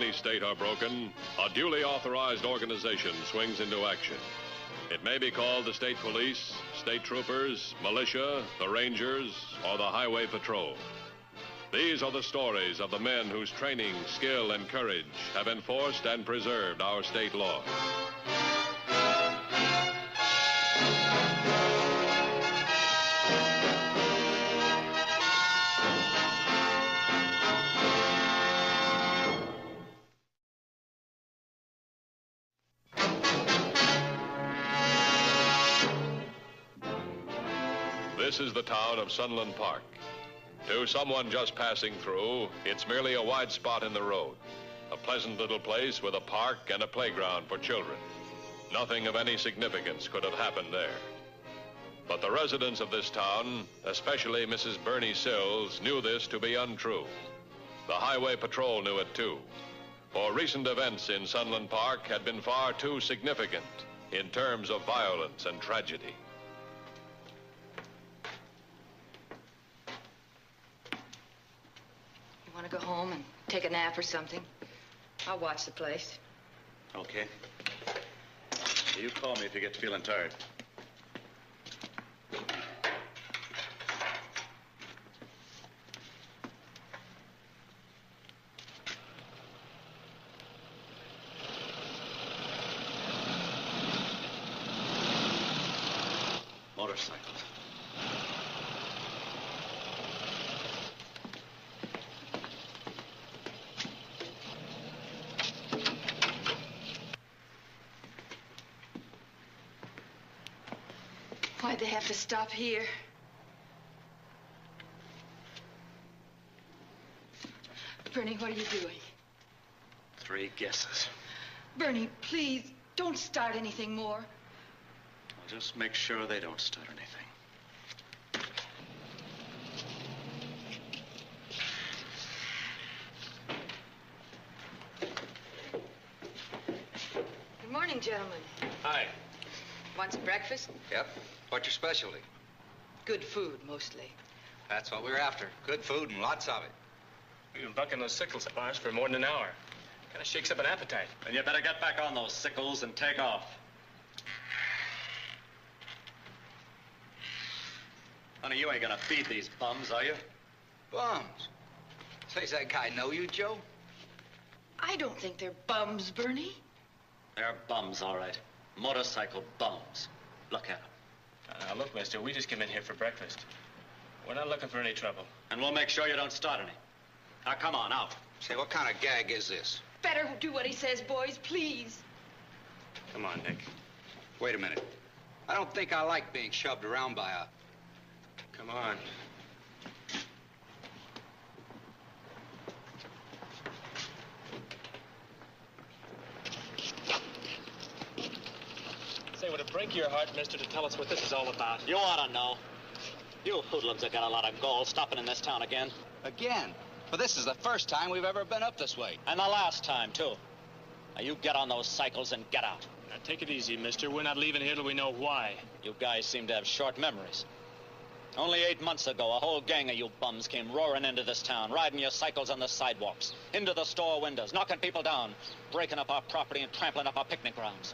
any state are broken, a duly authorized organization swings into action. It may be called the state police, state troopers, militia, the rangers, or the highway patrol. These are the stories of the men whose training, skill, and courage have enforced and preserved our state law. This is the town of Sunland Park. To someone just passing through, it's merely a wide spot in the road. A pleasant little place with a park and a playground for children. Nothing of any significance could have happened there. But the residents of this town, especially Mrs. Bernie Sills, knew this to be untrue. The highway patrol knew it too. For recent events in Sunland Park had been far too significant in terms of violence and tragedy. Want to go home and take a nap or something? I'll watch the place. Okay. You call me if you get feeling tired. Motorcycles. Why'd they have to stop here? Bernie, what are you doing? 3 guesses. Bernie, please, don't start anything more. I'll just make sure they don't start anything. Good morning, gentlemen. Hi. Want some breakfast? Yep. What's your specialty? Good food, mostly. That's what we're after. Good food and lots of it. We've been bucking those sickles of ours for more than an hour. Kind of shakes up an appetite. Then you better get back on those sickles and take off. Honey, you ain't gonna feed these bums, are you? Bums. Say, does that guy know you, Joe? I don't think they're bums, Bernie. They're bums, all right. Motorcycle bums. Look at them. Now, look, mister, we just came in here for breakfast. We're not looking for any trouble. And we'll make sure you don't start any. Now, come on, out. Say, what kind of gag is this? Better do what he says, boys, please. Come on, Nick. Wait a minute. I don't think I like being shoved around by a... Come on. Say, would it break your heart, mister, to tell us what this is all about? You ought to know. You hoodlums have got a lot of gold stopping in this town again. Again? But this is the first time we've ever been up this way. And the last time, too. Now, you get on those cycles and get out. Now, take it easy, mister. We're not leaving here till we know why. You guys seem to have short memories. Only 8 months ago, a whole gang of you bums came roaring into this town, riding your cycles on the sidewalks, into the store windows, knocking people down, breaking up our property and trampling up our picnic grounds.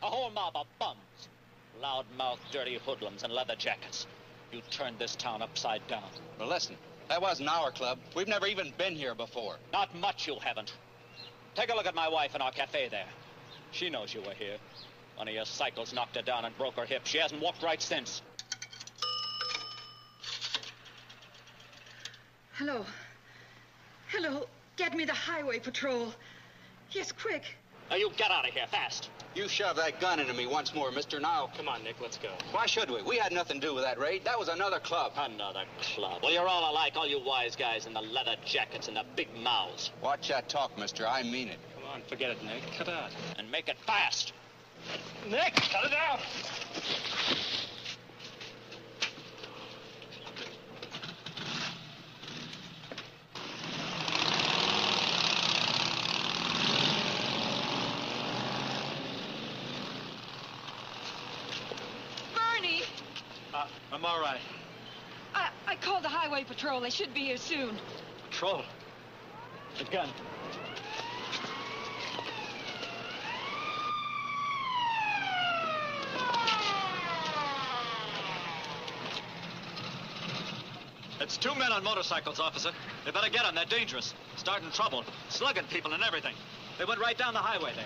A whole mob of bums. Loud-mouthed, dirty hoodlums in leather jackets. You turned this town upside down. Well, listen, that wasn't our club. We've never even been here before. Not much you haven't. Take a look at my wife in our cafe there. She knows you were here. One of your cycles knocked her down and broke her hip. She hasn't walked right since. Hello. Hello. Get me the highway patrol. Yes, quick. Now, you get out of here, fast. You shove that gun into me once more, mister. Now, Come on, Nick, let's go. why should we? We had nothing to do with that raid. That was another club. Another club. Well, you're all alike, all you wise guys in the leather jackets and the big mouths. Watch that talk, mister. I mean it. Come on, forget it, Nick. Cut out. And make it fast. Nick, cut it out! Bernie! I'm all right. I called the highway patrol. They should be here soon. Patrol. The gun. It's 2 men on motorcycles, officer. They better get them. They're dangerous. Starting trouble. Slugging people and everything. They went right down the highway there.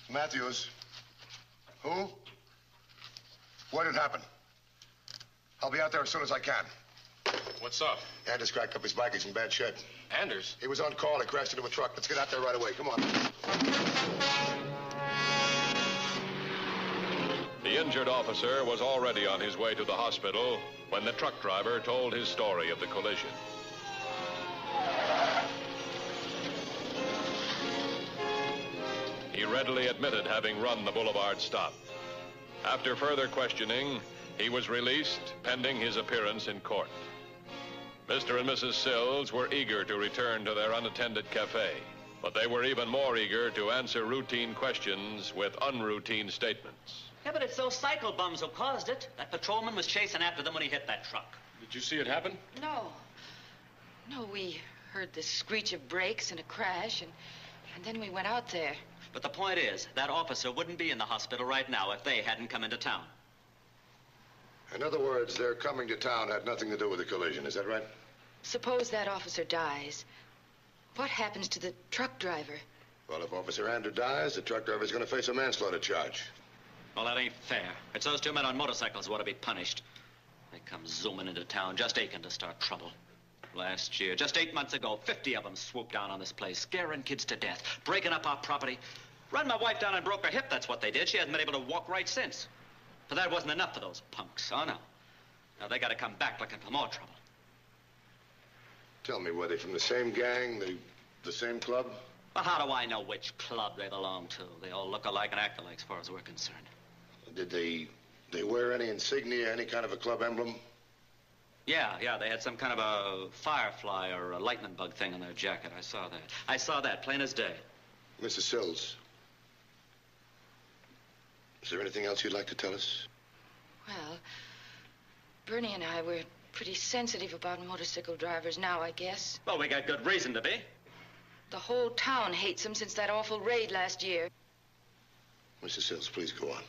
Mathews. Who? What had happened? I'll be out there as soon as I can. What's up? Anders cracked up his bike. He's in bad shape. Anders? He was on call. He crashed into a truck. Let's get out there right away. Come on. The injured officer was already on his way to the hospital when the truck driver told his story of the collision. He readily admitted having run the boulevard stop. After further questioning, he was released pending his appearance in court. Mr. and Mrs. Sills were eager to return to their unattended cafe, but they were even more eager to answer routine questions with unroutine statements. Yeah, but it's those cycle bums who caused it. That patrolman was chasing after them when he hit that truck. Did you see it happen? No. No, we heard the screech of brakes and a crash, and then we went out there. But the point is, that officer wouldn't be in the hospital right now if they hadn't come into town. In other words, their coming to town had nothing to do with the collision. Is that right? Suppose that officer dies. What happens to the truck driver? Well, if Officer Andrew dies, the truck driver's going to face a manslaughter charge. Well, that ain't fair. It's those 2 men on motorcycles who ought to be punished. They come zooming into town, just aching to start trouble. Last year, just 8 months ago, 50 of them swooped down on this place, scaring kids to death, breaking up our property. Run my wife down and broke her hip, that's what they did. She hasn't been able to walk right since. But that wasn't enough for those punks. Oh, no. Now, they got to come back looking for more trouble. Tell me, were they from the same gang, the same club? Well, how do I know which club they belong to? They all look alike and act alike as far as we're concerned. Did they wear any insignia, any kind of a club emblem? Yeah, they had some kind of a firefly or a lightning bug thing on their jacket. I saw that, plain as day. Mrs. Sills, is there anything else you'd like to tell us? Well, Bernie and I were pretty sensitive about motorcycle drivers now, I guess. Well, we got good reason to be. The whole town hates them since that awful raid last year. Mrs. Sills, please go on.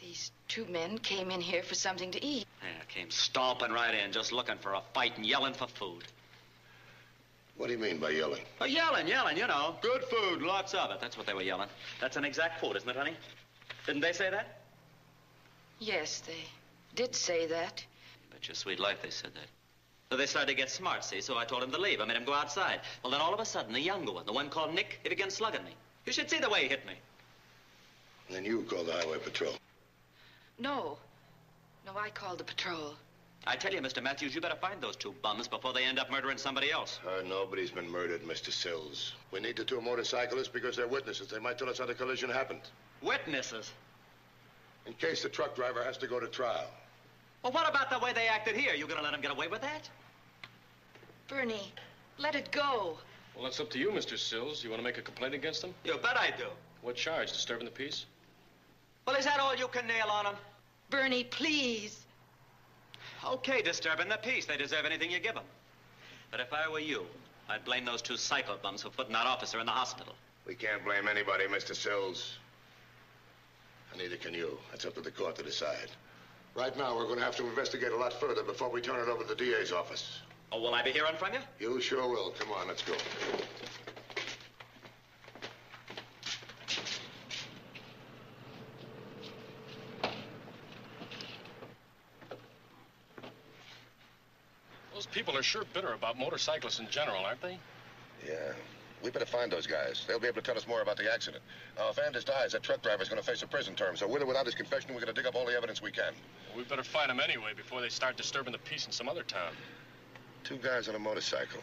These 2 men came in here for something to eat. Yeah, came stomping right in, just looking for a fight and yelling for food. What do you mean by yelling? Oh, yelling, you know. Good food, lots of it. That's what they were yelling. That's an exact quote, isn't it, honey? Didn't they say that? Yes, they did say that. Bet your sweet life they said that. So they started to get smart, see, so I told him to leave. I made him go outside. Well, then all of a sudden, the younger one, the one called Nick, he began slugging me. You should see the way he hit me. And then you called the highway patrol. No, I called the patrol. I tell you, Mr. Mathews, you better find those 2 bums before they end up murdering somebody else. Nobody's been murdered, Mr. Sills. We need the 2 motorcyclists because they're witnesses. They might tell us how the collision happened. Witnesses? In case the truck driver has to go to trial. Well, what about the way they acted here? You gonna let them get away with that? Bernie, let it go. Well, that's up to you, Mr. Sills. You want to make a complaint against them? You bet I do. What charge? Disturbing the peace? Well, is that all you can nail on them? Bernie, please. Okay, disturbing the peace. They deserve anything you give them. But if I were you, I'd blame those 2 cycle bums for putting that officer in the hospital. We can't blame anybody, Mr. Sills. And neither can you. That's up to the court to decide. Right now, we're going to have to investigate a lot further before we turn it over to the DA's office. Oh, will I be hearing from you? You sure will. Come on, let's go. Those people are sure bitter about motorcyclists in general, aren't they? Yeah. We better find those guys. They'll be able to tell us more about the accident. Now, if Anders dies, that truck driver's going to face a prison term. So with or without his confession, we're going to dig up all the evidence we can. Well, we better find them anyway before they start disturbing the peace in some other town. 2 guys on a motorcycle.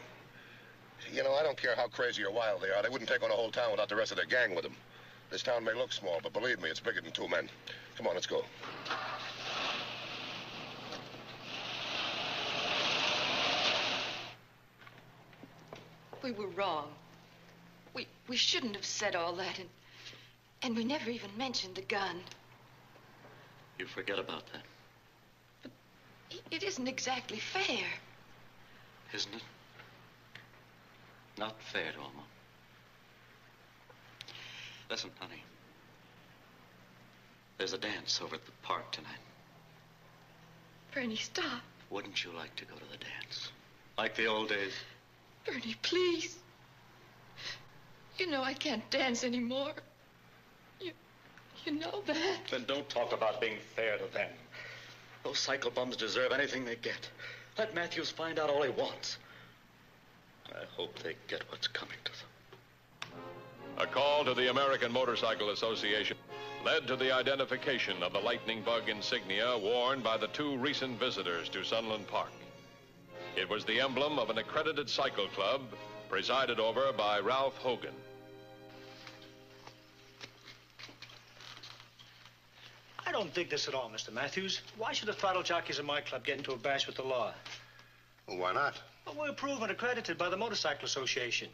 You know, I don't care how crazy or wild they are. They wouldn't take on a whole town without the rest of their gang with them. This town may look small, but believe me, it's bigger than 2 men. Come on, let's go. We were wrong. We shouldn't have said all that, and we never even mentioned the gun. You forget about that, But it isn't exactly fair. isn't it? Not fair to Alma. Listen, honey. There's a dance over at the park tonight. Bernie, stop. Wouldn't you like to go to the dance? Like the old days? Bernie, please. You know I can't dance anymore. You know that. Then don't talk about being fair to them. Those cycle bums deserve anything they get. Let Mathews find out all he wants. I hope they get what's coming to them. A call to the American Motorcycle Association led to the identification of the lightning bug insignia worn by the two recent visitors to Sunland Park. It was the emblem of an accredited cycle club presided over by Ralph Hogan. I don't dig this at all, Mr. Mathews. Why should the throttle jockeys in my club get into a bash with the law? Well, why not? Well, we're approved and accredited by the Motorcycle Association.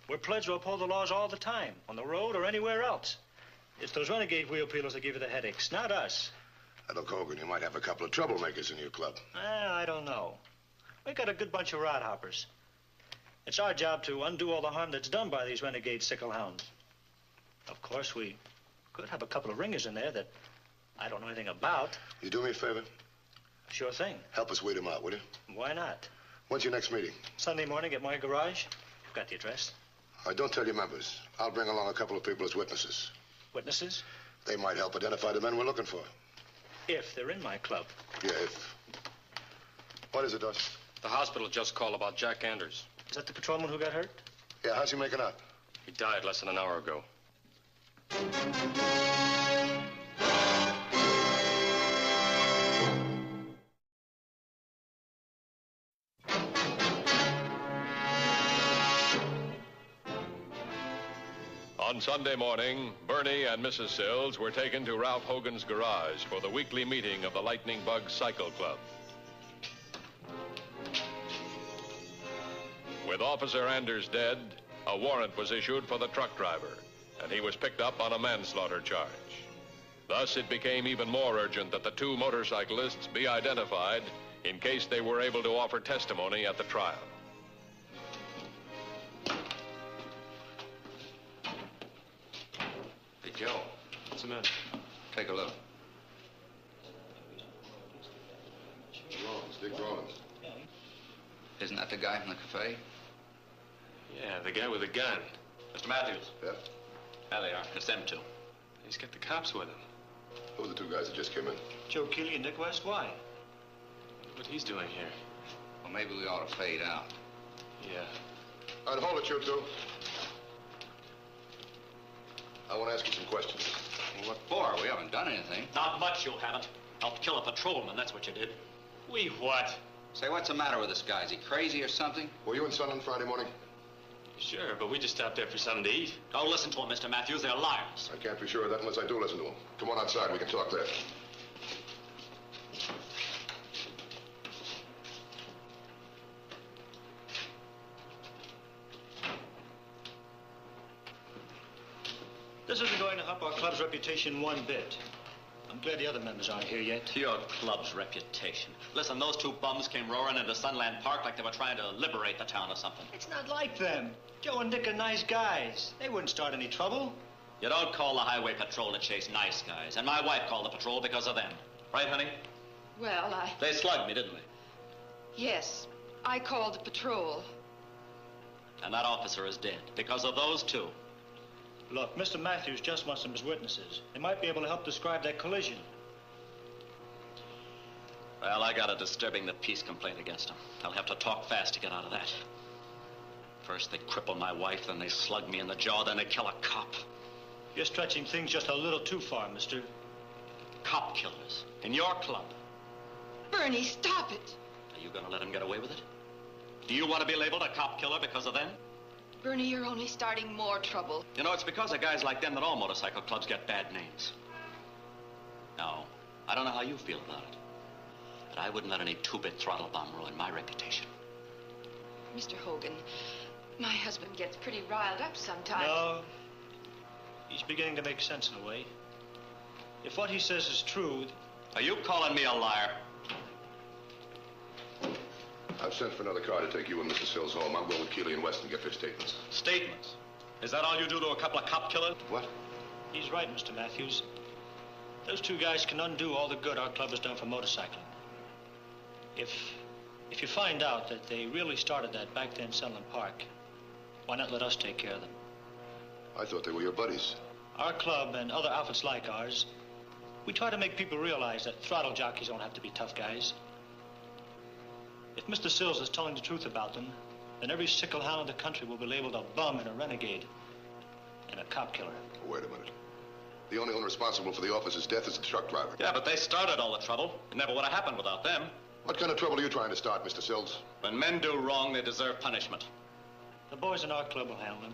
We're pledged to uphold the laws all the time, on the road or anywhere else. It's those renegade wheel peelers that give you the headaches, not us. Now, look, Hogan, you might have a couple of troublemakers in your club. I don't know. We got a good bunch of rod hoppers. It's our job to undo all the harm that's done by these renegade sickle hounds. Of course, we could have a couple of ringers in there that I don't know anything about. You do me a favor? Sure thing. Help us weed them out, will you? Why not? When's your next meeting? Sunday morning at my garage. You've got the address. Don't tell your members. I'll bring along a couple of people as witnesses. Witnesses? They might help identify the men we're looking for. If they're in my club. Yeah, if. What is it, Dutch? The hospital just called about Jack Anders. Is that the patrolman who got hurt? Yeah, how's he making out? He died less than an hour ago. On Sunday morning, Bernie and Mrs. Sills were taken to Ralph Hogan's garage for the weekly meeting of the Lightning Bug Cycle Club. With Officer Anders dead, a warrant was issued for the truck driver, and he was picked up on a manslaughter charge. Thus, it became even more urgent that the two motorcyclists be identified in case they were able to offer testimony at the trial. Hey, Joe, What's the matter? take a look. Rollins, Dick Rollins. Isn't that the guy from the cafe? Yeah, the guy with the gun. Mr. Mathews. Yeah? There they are. It's them two. He's got the cops with him. Who are the two guys that just came in? Joe Keeley and Nick West. Why? Look what he's doing here. Well, maybe we ought to fade out. Yeah. All right, hold it, you two. I want to ask you some questions. Well, what for? We haven't done anything. Not much you haven't. Helped kill a patrolman, that's what you did. We what? Say, what's the matter with this guy? Is he crazy or something? Were you in Sunland Friday morning? Sure, but we just stopped there for something to eat. Don't listen to them, Mr. Mathews. They're liars. I can't be sure of that unless I do listen to them. Come on outside. We can talk there. This isn't going to help our club's reputation one bit. I'm glad the other members aren't here yet. Your club's reputation. Listen, those two bums came roaring into Sunland Park like they were trying to liberate the town or something. It's not like them. Joe and Nick are nice guys. They wouldn't start any trouble. You don't call the highway patrol to chase nice guys. And my wife called the patrol because of them. Right, honey? Well, They slugged me, didn't they? yes, I called the patrol. And that officer is dead because of those two. Look, Mr. Mathews just wants them as witnesses. They might be able to help describe that collision. Well, I got a disturbing the peace complaint against them. I'll have to talk fast to get out of that. First, they cripple my wife, then they slug me in the jaw, then they kill a cop. You're stretching things just a little too far, mister. Cop killers. In your club. Bernie, stop it. Are you gonna let them get away with it? Do you want to be labeled a cop killer because of them? Bernie, you're only starting more trouble. You know, it's because of guys like them that all motorcycle clubs get bad names. No, I don't know how you feel about it, but I wouldn't let any two-bit throttle bomb ruin my reputation. Mr. Hogan, My husband gets pretty riled up sometimes. No. He's beginning to make sense in a way. If what he says is true... Are you calling me a liar? I've sent for another car to take you and Mr. Sills home. I'll go with Keeley and West and get their statements. Statements? Is that all you do to a couple of cop killers? What? He's right, Mr. Mathews. Those two guys can undo all the good our club has done for motorcycling. If you find out that they really started that back there in Sunland Park, why not let us take care of them? I thought they were your buddies. Our club and other outfits like ours, we try to make people realize that throttle jockeys don't have to be tough guys. If Mr. Sills is telling the truth about them, then every sickle hound in the country will be labeled a bum and a renegade and a cop killer. Wait a minute. The only one responsible for the officer's death is the truck driver. Yeah, but they started all the trouble. It never would have happened without them. What kind of trouble are you trying to start, Mr. Sills? When men do wrong, they deserve punishment. The boys in our club will handle them,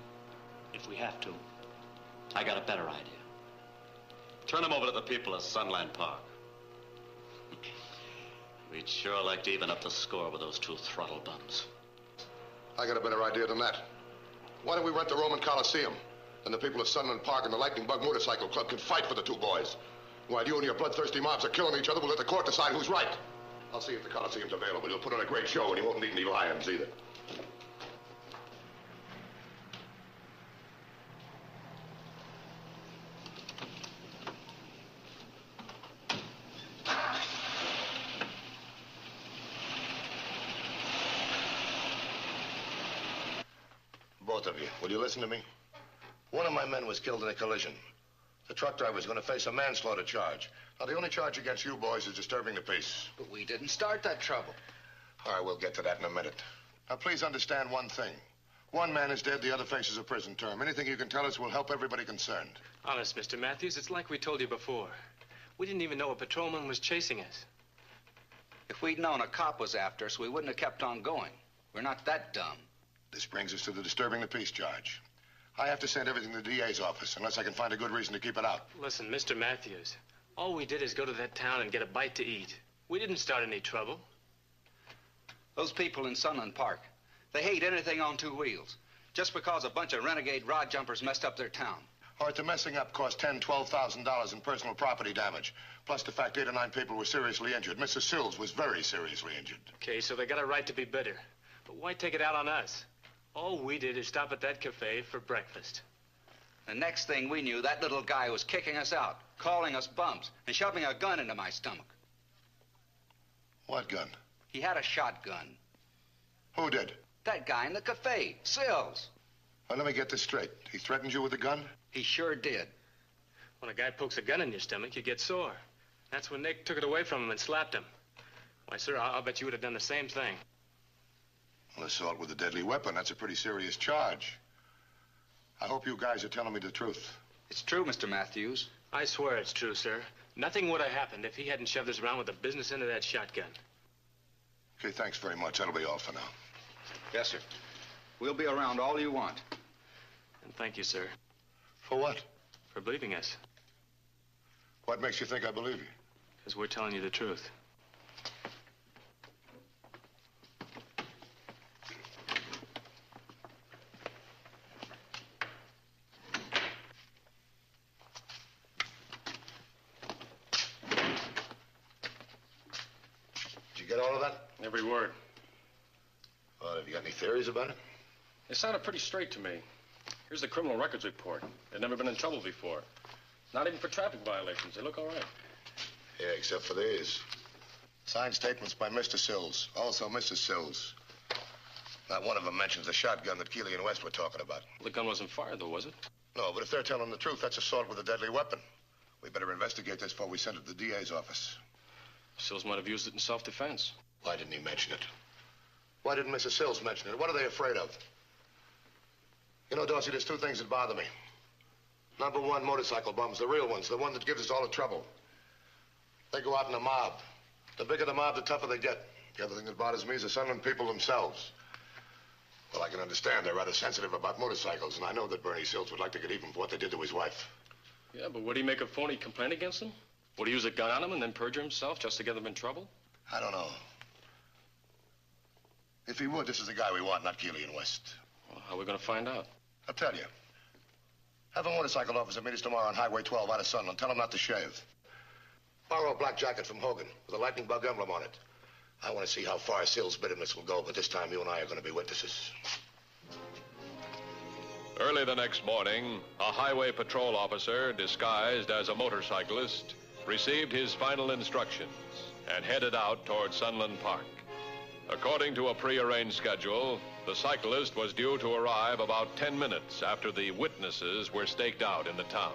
if we have to. I got a better idea. Turn them over to the people of Sunland Park. We'd sure like to even up the score with those two throttle bums. I got a better idea than that. Why don't we rent the Roman Coliseum? Then the people of Sunland Park and the Lightning Bug Motorcycle Club can fight for the two boys. While you and your bloodthirsty mobs are killing each other, we'll let the court decide who's right. I'll see if the Coliseum's available. You'll put on a great show, and you won't need any lions either. Both of you, will you listen to me? One of my men was killed in a collision. The truck driver is going to face a manslaughter charge. Now, the only charge against you boys is disturbing the peace. But we didn't start that trouble. All right, we'll get to that in a minute. Now, please understand one thing. One man is dead, the other faces a prison term. Anything you can tell us will help everybody concerned. Honest, Mr. Mathews, it's like we told you before. We didn't even know a patrolman was chasing us. If we'd known a cop was after us, we wouldn't have kept on going. We're not that dumb. This brings us to the disturbing the peace charge. I have to send everything to the DA's office, unless I can find a good reason to keep it out. Listen, Mr. Mathews, all we did is go to that town and get a bite to eat. We didn't start any trouble. Those people in Sunland Park, they hate anything on two wheels. Just because a bunch of renegade rod jumpers messed up their town. All right, the messing up cost $10,000, $12,000 in personal property damage. Plus the fact 8 or 9 people were seriously injured. Mrs. Sills was very seriously injured. Okay, so they got a right to be bitter. But why take it out on us? All we did is stop at that cafe for breakfast. The next thing we knew, that little guy was kicking us out, calling us bums, and shoving a gun into my stomach. What gun? He had a shotgun. Who did? That guy in the cafe, Sills. Well, let me get this straight. He threatened you with a gun? He sure did. When a guy pokes a gun in your stomach, you get sore. That's when Nick took it away from him and slapped him. Why, sir, I'll bet you would have done the same thing. Well, assault with a deadly weapon, that's a pretty serious charge. I hope you guys are telling me the truth. It's true, Mr. Mathews. I swear it's true, sir. Nothing would have happened if he hadn't shoved us around with the business end of that shotgun. Okay, thanks very much. That'll be all for now. Yes, sir. We'll be around all you want. And thank you, sir, For what? for believing us. What makes you think I believe you? Because we're telling you the truth. Did you get all of that? Every word. Well, have you got any theories about it? It sounded pretty straight to me. Here's the criminal records report. They'd never been in trouble before. Not even for traffic violations. They look all right. Yeah, except for these. Signed statements by Mr. Sills. Also Mrs. Sills. Not one of them mentions the shotgun that Keeley and West were talking about. The gun wasn't fired, though, was it? No, but if they're telling the truth, that's assault with a deadly weapon. We better investigate this before we send it to the DA's office. Sills might have used it in self-defense. Why didn't he mention it? Why didn't Mrs. Sills mention it? What are they afraid of? You know, Dorsey, there's two things that bother me. Number one, motorcycle bums, the real ones, the one that gives us all the trouble. They go out in a mob. The bigger the mob, the tougher they get. The other thing that bothers me is the Sunland people themselves. Well, I can understand they're rather sensitive about motorcycles, and I know that Bernie Sills would like to get even for what they did to his wife. Yeah, but would he make a phony complaint against them? Would he use a gun on them and then perjure himself just to get them in trouble? I don't know. If he would, this is the guy we want, not Keeley and West. Well, How are we going to find out? I'll tell you. Have a motorcycle officer meet us tomorrow on Highway 12 out of Sunland. Tell him not to shave. Borrow a black jacket from Hogan with a lightning bug emblem on it. I want to see how far Sil's bitterness will go, but this time you and I are going to be witnesses. Early the next morning, a highway patrol officer disguised as a motorcyclist received his final instructions and headed out toward Sunland Park. According to a prearranged schedule, the cyclist was due to arrive about 10 minutes after the witnesses were staked out in the town.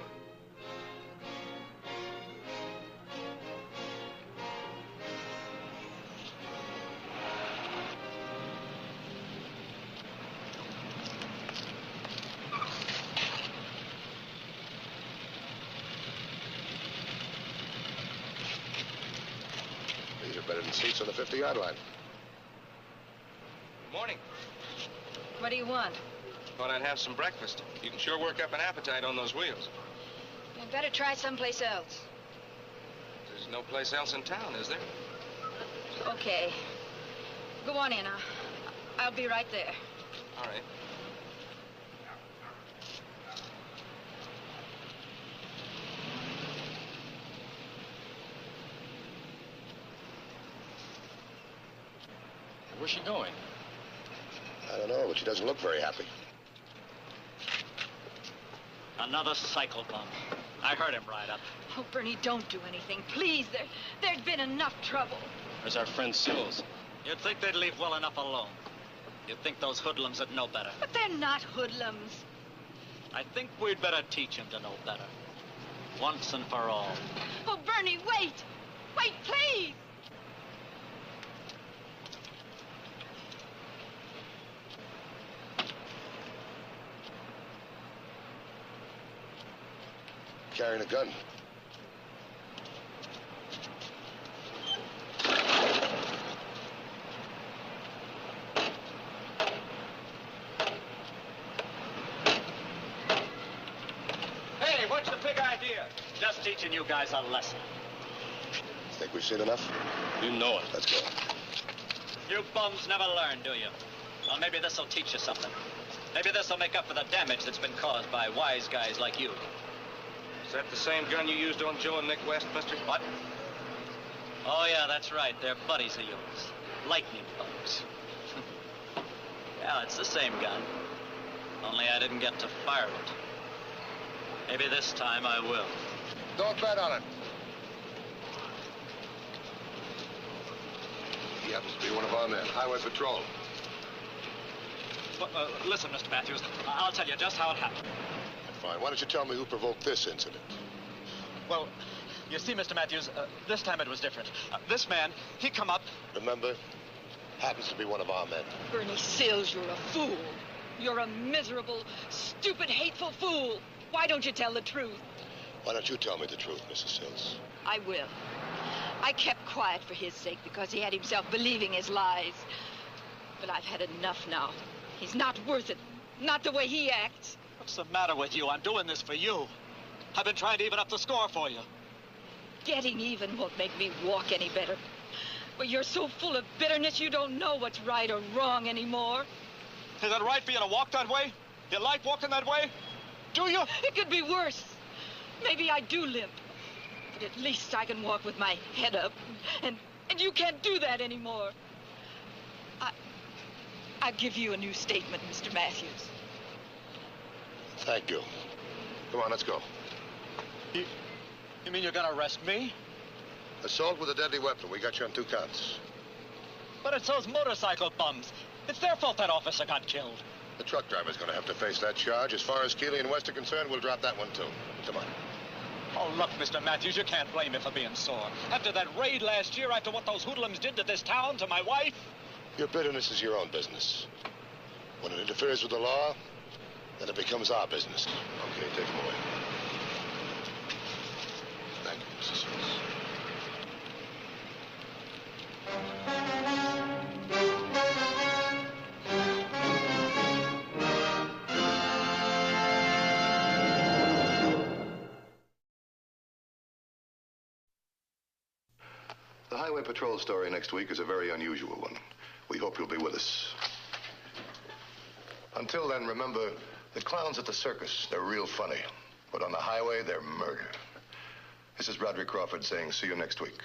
These are better than seats on the 50-yard line. Morning. What do you want? Thought I'd have some breakfast. You can sure work up an appetite on those wheels. You'd better try someplace else. There's no place else in town, is there? Okay. Go on in. I'll be right there. All right. Where's she going? I don't know, but she doesn't look very happy. Another cycle bum. I heard him ride up. Oh, Bernie, don't do anything. Please, there's been enough trouble. Where's our friend Sills? You'd think they'd leave well enough alone. You'd think those hoodlums would know better. But they're not hoodlums. I think we'd better teach them to know better. Once and for all. Oh, Bernie, wait! Wait, please! Carrying a gun. Hey, what's the big idea? Just teaching you guys a lesson. Think we've seen enough? You know it. Let's go. You bums never learn, do you? Well, maybe this'll teach you something. Maybe this'll make up for the damage that's been caused by wise guys like you. Is that the same gun you used on Joe and Nick West, mister? What? Oh, yeah, that's right. They're buddies of yours. Lightning bugs. Yeah, it's the same gun. Only I didn't get to fire it. Maybe this time I will. Don't bet on it. He happens to be one of our men, Highway Patrol. Well, listen, Mr. Mathews, I'll tell you just how it happened. Fine. Why don't you tell me who provoked this incident? Well, you see, Mr. Mathews, this time it was different. This man, he come up. Remember, happens to be one of our men. Bernie Sills, you're a fool. You're a miserable, stupid, hateful fool. Why don't you tell the truth? Why don't you tell me the truth, Mrs. Sills? I will. I kept quiet for his sake because he had himself believing his lies. But I've had enough now. He's not worth it. Not the way he acts. What's the matter with you? I'm doing this for you. I've been trying to even up the score for you. Getting even won't make me walk any better. But you're so full of bitterness you don't know what's right or wrong anymore. Is it right for you to walk that way? You like walking that way? Do you? It could be worse. Maybe I do limp. But at least I can walk with my head up. And you can't do that anymore. I'll give you a new statement, Mr. Mathews. Thank you. Come on, let's go. You mean you're gonna arrest me? Assault with a deadly weapon. We got you on 2 counts. But it's those motorcycle bums. It's their fault that officer got killed. The truck driver's going to have to face that charge. As far as Keeley and West are concerned, we'll drop that one, too. Come on. Oh, look, Mr. Mathews, you can't blame me for being sore. After that raid last year, after what those hoodlums did to this town, to my wife. Your bitterness is your own business. When it interferes with the law, then it becomes our business. Okay, take him away. Thank you, Mrs. Sills. The Highway Patrol story next week is a very unusual one. We hope you'll be with us. Until then, remember, the clowns at the circus, they're real funny. But on the highway, they're murder. This is Broderick Crawford saying see you next week.